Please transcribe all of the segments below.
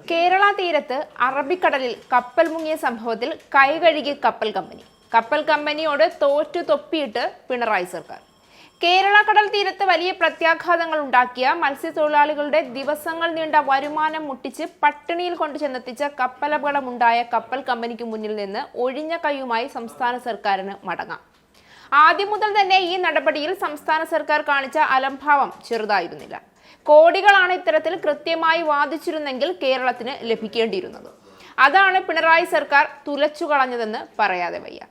കേരള തീരത്ത് അറബിക്കടലിൽ കപ്പൽ മുങ്ങിയ സംഭവത്തിൽ കൈകഴുകി കപ്പൽ കമ്പനിയോട് തോറ്റു തൊപ്പിയിട്ട് പിണറായി സർക്കാർ. കേരള കടൽ തീരത്ത് വലിയ പ്രത്യാഘാതങ്ങൾ ഉണ്ടാക്കിയ മത്സ്യത്തൊഴിലാളികളുടെ ദിവസങ്ങൾ നീണ്ട വരുമാനം മുട്ടിച്ച് പട്ടിണിയിൽ കൊണ്ടു ചെന്നെത്തിച്ച കപ്പലപകടമുണ്ടായ കപ്പൽ കമ്പനിക്ക് മുന്നിൽ നിന്ന് ഒഴിഞ്ഞ കൈയുമായി സംസ്ഥാന സർക്കാരിന് മടങ്ങാം. ആദ്യം മുതൽ തന്നെ ഈ നടപടിയിൽ സംസ്ഥാന സർക്കാർ കാണിച്ച അലംഭാവം ചെറുതായിരുന്നില്ല. കോടികളാണ് ഇത്തരത്തിൽ കൃത്യമായി വാദിച്ചിരുന്നെങ്കിൽ കേരളത്തിന് ലഭിക്കേണ്ടിയിരുന്നത്. അതാണ് പിണറായി സർക്കാർ തുലച്ചു കളഞ്ഞതെന്ന് പറയാതെ വയ്യ.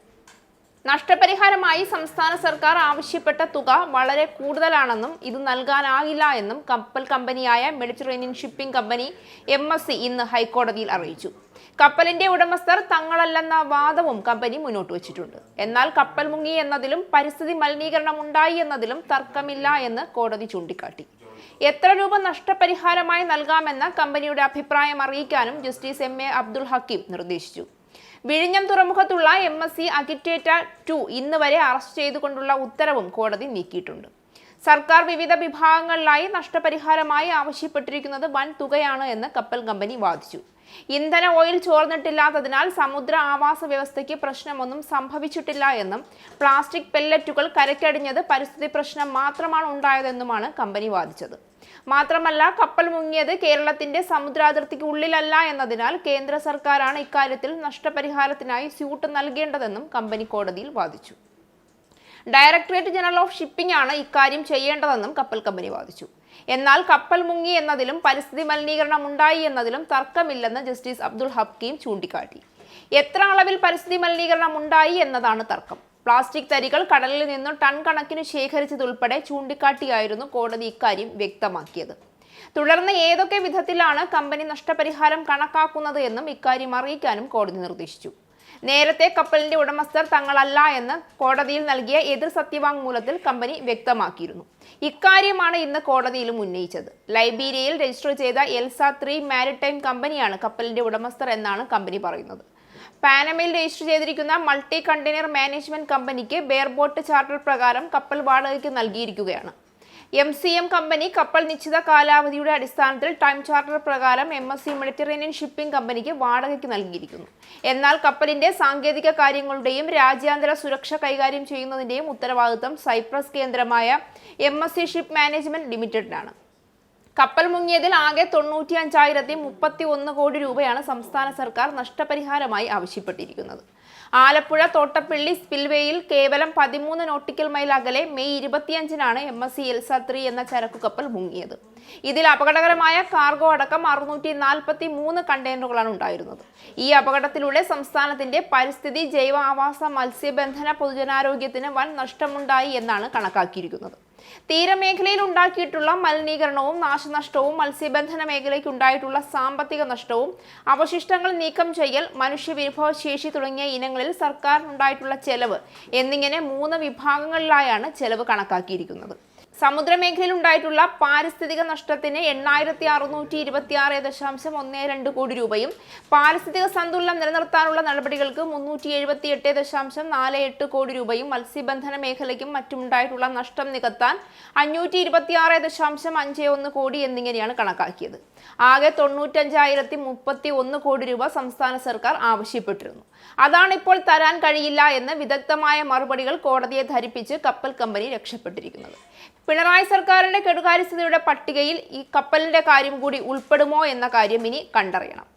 നഷ്ടപരിഹാരമായി സംസ്ഥാന സർക്കാർ ആവശ്യപ്പെട്ട തുക വളരെ കൂടുതലാണെന്നും ഇത് നൽകാനാകില്ല എന്നും കപ്പൽ കമ്പനിയായ മെഡിറ്ററേനിയൻ ഷിപ്പിംഗ് കമ്പനി MSC ഇന്ന് ഹൈക്കോടതിയിൽ അറിയിച്ചു. കപ്പലിന്റെ ഉടമസ്ഥർ തങ്ങളല്ലെന്ന വാദവും കമ്പനി മുന്നോട്ട് വച്ചിട്ടുണ്ട്. എന്നാൽ കപ്പൽ മുങ്ങി എന്നതിലും പരിസ്ഥിതി മലിനീകരണം ഉണ്ടായി എന്നതിലും തർക്കമില്ല എന്ന് കോടതി ചൂണ്ടിക്കാട്ടി. എത്ര രൂപ നഷ്ടപരിഹാരമായി നൽകാമെന്ന കമ്പനിയുടെ അഭിപ്രായം അറിയിക്കാനും ജസ്റ്റിസ് MA അബ്ദുൽ ഹക്കീം നിർദ്ദേശിച്ചു. വിഴിഞ്ഞം തുറമുഖത്തുള്ള MSC അഗിറ്റേറ്റ 2 ഇന്ന് വരെ അറസ്റ്റ് ചെയ്തുകൊണ്ടുള്ള ഉത്തരവും കോടതി നീക്കിയിട്ടുണ്ട്. സർക്കാർ വിവിധ വിഭാഗങ്ങളിലായി നഷ്ടപരിഹാരമായി ആവശ്യപ്പെട്ടിരിക്കുന്നത് വൻ തുകയാണ് എന്ന് കപ്പൽ കമ്പനി വാദിച്ചു. ഇന്ധന ഓയിൽ ചോർന്നിട്ടില്ലാത്തതിനാൽ സമുദ്ര ആവാസ വ്യവസ്ഥയ്ക്ക് പ്രശ്നമൊന്നും സംഭവിച്ചിട്ടില്ല എന്നും പ്ലാസ്റ്റിക് പെല്ലറ്റുകൾ കരയ്ക്കടിഞ്ഞത് പരിസ്ഥിതി പ്രശ്നം മാത്രമാണ് ഉണ്ടായതെന്നുമാണ് കമ്പനി വാദിച്ചത്. മാത്രമല്ല, കപ്പൽ മുങ്ങിയത് കേരളത്തിന്റെ സമുദ്രാതിർത്തിക്ക് ഉള്ളിലല്ല എന്നതിനാൽ കേന്ദ്ര സർക്കാരാണ് ഇക്കാര്യത്തിൽ നഷ്ടപരിഹാരത്തിനായി സ്യൂട്ട് നൽകേണ്ടതെന്നും കമ്പനി കോടതിയിൽ വാദിച്ചു. ഡയറക്ടറേറ്റ് ജനറൽ ഓഫ് ഷിപ്പിംഗ് ആണ് ഇക്കാര്യം ചെയ്യേണ്ടതെന്നും കപ്പൽ കമ്പനി വാദിച്ചു. എന്നാൽ കപ്പൽ മുങ്ങി എന്നതിലും പരിസ്ഥിതി മലിനീകരണം ഉണ്ടായി എന്നതിലും തർക്കമില്ലെന്ന് ജസ്റ്റിസ് അബ്ദുൽ ഹക്കീം ചൂണ്ടിക്കാട്ടി. എത്ര അളവിൽ പരിസ്ഥിതി മലിനീകരണം ഉണ്ടായി എന്നതാണ് തർക്കം. പ്ലാസ്റ്റിക് തരികൾ കടലിൽ നിന്ന് ടൺ കണക്കിന് ശേഖരിച്ചതുൾപ്പെടെ ചൂണ്ടിക്കാട്ടിയായിരുന്നു കോടതി ഇക്കാര്യം വ്യക്തമാക്കിയത്. തുടർന്ന് ഏതൊക്കെ വിധത്തിലാണ് കമ്പനി നഷ്ടപരിഹാരം കണക്കാക്കുന്നത് എന്നും ഇക്കാര്യം അറിയിക്കാനും കോടതി നിർദ്ദേശിച്ചു. നേരത്തെ കപ്പലിന്റെ ഉടമസ്ഥർ തങ്ങളല്ല എന്ന് കോടതിയിൽ നൽകിയ എതിർ സത്യവാങ്മൂലത്തിൽ കമ്പനി വ്യക്തമാക്കിയിരുന്നു. ഇക്കാര്യമാണ് ഇന്ന് കോടതിയിലും ഉന്നയിച്ചത്. ലൈബീരിയയിൽ രജിസ്റ്റർ ചെയ്ത എൽസ 3 മാരിടൈം കമ്പനിയാണ് കപ്പലിന്റെ ഉടമസ്ഥർ എന്നാണ് കമ്പനി പറയുന്നത്. പാനമയിൽ രജിസ്റ്റർ ചെയ്തിരിക്കുന്ന മൾട്ടി കണ്ടെയ്നർ മാനേജ്മെന്റ് കമ്പനിക്ക് ബെയർബോട്ട് ചാർട്ടർ പ്രകാരം കപ്പൽ വാടകയ്ക്ക് നൽകിയിരിക്കുകയാണ്. MCM കമ്പനി കപ്പൽ നിശ്ചിത കാലാവധിയുടെ അടിസ്ഥാനത്തിൽ ടൈം ചാർട്ടർ പ്രകാരം MSC മെഡിറ്ററേനിയൻ ഷിപ്പിംഗ് കമ്പനിക്ക് വാടകയ്ക്ക് നൽകിയിരിക്കുന്നു. എന്നാൽ കപ്പലിന്റെ സാങ്കേതിക കാര്യങ്ങളുടെയും രാജ്യാന്തര സുരക്ഷ കൈകാര്യം ചെയ്യുന്നതിന്റെയും ഉത്തരവാദിത്തം സൈപ്രസ് കേന്ദ്രമായ MSC ഷിപ്പ് മാനേജ്മെന്റ് ലിമിറ്റഡിനാണ്. കപ്പൽ മുങ്ങിയതിൽ ആകെ 95,031 കോടി രൂപയാണ് സംസ്ഥാന സർക്കാർ നഷ്ടപരിഹാരമായി ആവശ്യപ്പെട്ടിരിക്കുന്നത്. ആലപ്പുഴ തോട്ടപ്പള്ളി സ്പിൽവേയിൽ കേവലം 13 നോട്ടിക്കൽ മൈൽ അകലെ മെയ് 25-നാണ് MSC എൽസ 3 എന്ന ചരക്കു കപ്പൽ മുങ്ങിയത്. ഇതിൽ അപകടകരമായ കാർഗോ അടക്കം 643 കണ്ടെയ്നറുകളാണ് ഉണ്ടായിരുന്നത്. ഈ അപകടത്തിലൂടെ സംസ്ഥാനത്തിന്റെ പരിസ്ഥിതി, ജൈവ ആവാസ, മത്സ്യബന്ധന, പൊതുജനാരോഗ്യത്തിന് വൻ നഷ്ടമുണ്ടായി എന്നാണ് കണക്കാക്കിയിരിക്കുന്നത്. തീരമേഖലയിൽ ഉണ്ടാക്കിയിട്ടുള്ള മലിനീകരണവും നാശനഷ്ടവും, മത്സ്യബന്ധന മേഖലയ്ക്ക് ഉണ്ടായിട്ടുള്ള സാമ്പത്തിക നഷ്ടവും, അവശിഷ്ടങ്ങൾ നീക്കം ചെയ്യൽ, മനുഷ്യവിഭവശേഷി തുടങ്ങിയ ഇനങ്ങളിൽ സർക്കാരിനുണ്ടായിട്ടുള്ള ചെലവ് എന്നിങ്ങനെ 3 വിഭാഗങ്ങളിലായാണ് ചെലവ് കണക്കാക്കിയിരിക്കുന്നത്. സമുദ്രമേഖലയിൽ ഉണ്ടായിട്ടുള്ള പാരിസ്ഥിതിക നഷ്ടത്തിന് 8,626.12 കോടി രൂപയും പാരിസ്ഥിതിക സന്തുലനം നിലനിർത്താനുള്ള നടപടികൾക്ക് 378.48 കോടി രൂപയും, മത്സ്യബന്ധന മേഖലയ്ക്കും മറ്റുമുണ്ടായിട്ടുള്ള നഷ്ടം നികത്താൻ 526.51 കോടി എന്നിങ്ങനെയാണ് കണക്കാക്കിയത്. ആകെ 95,031 കോടി രൂപ സംസ്ഥാന സർക്കാർ ആവശ്യപ്പെട്ടിരുന്നു. അതാണിപ്പോൾ തരാൻ കഴിയില്ല എന്ന് വിദഗ്ധമായ മറുപടികൾ കോടതിയെ ധരിപ്പിച്ച് കപ്പൽ കമ്പനി രക്ഷപ്പെട്ടിരിക്കുന്നത്. പിണറായി സർക്കാരിന്റെ കെടുകാര്യസ്ഥതയുടെ പട്ടികയിൽ ഈ കപ്പലിന്റെ കാര്യം കൂടി ഉൾപ്പെടുമോ എന്ന കാര്യം ഇനി കണ്ടറിയണം.